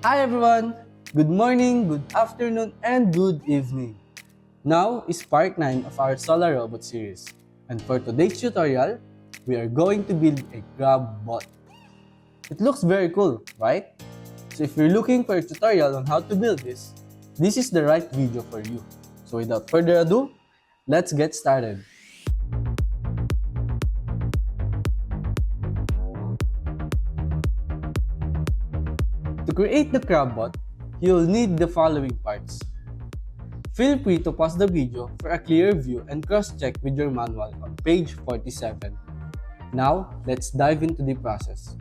Hi everyone! Good morning, good afternoon, and good evening. Now is part 9 of our solar robot series. And for today's tutorial, we are going to build a CRABBOT. It looks very cool, right? So if you're looking for a tutorial on how to build this is the right video for you. So without further ado, let's get started. To create the CRABBOT, you'll need the following parts. Feel free to pause the video for a clear view and cross-check with your manual on page 47. Now, let's dive into the process.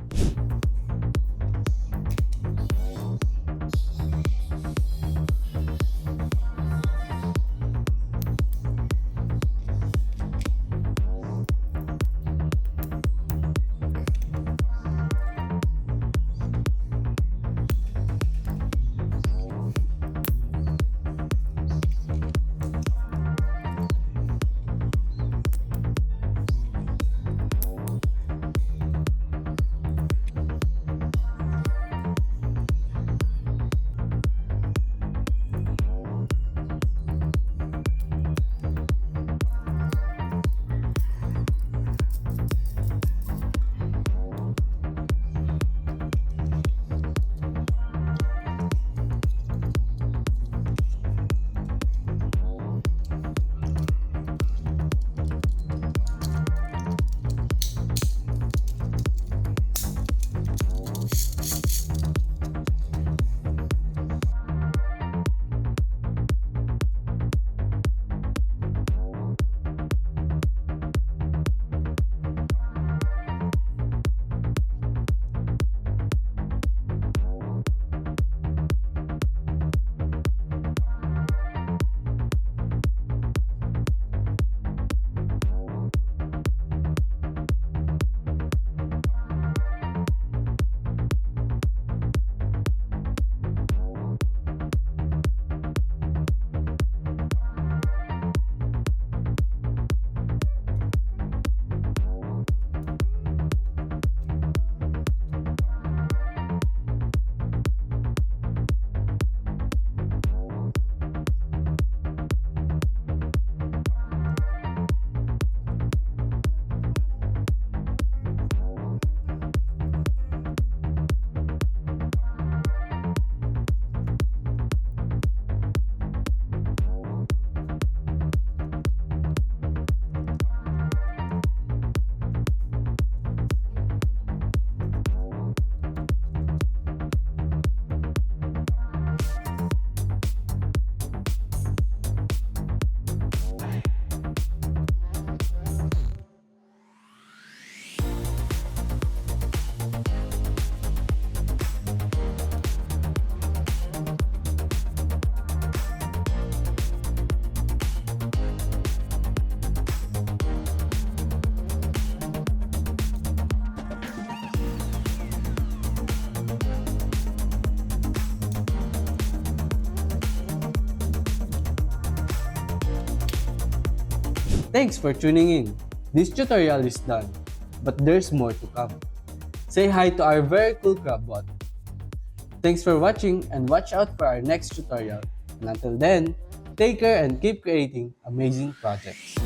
Thanks for tuning in. This tutorial is done, but there's more to come. Say hi to our very cool CRABBOT. Thanks for watching and watch out for our next tutorial. And until then, take care and keep creating amazing projects.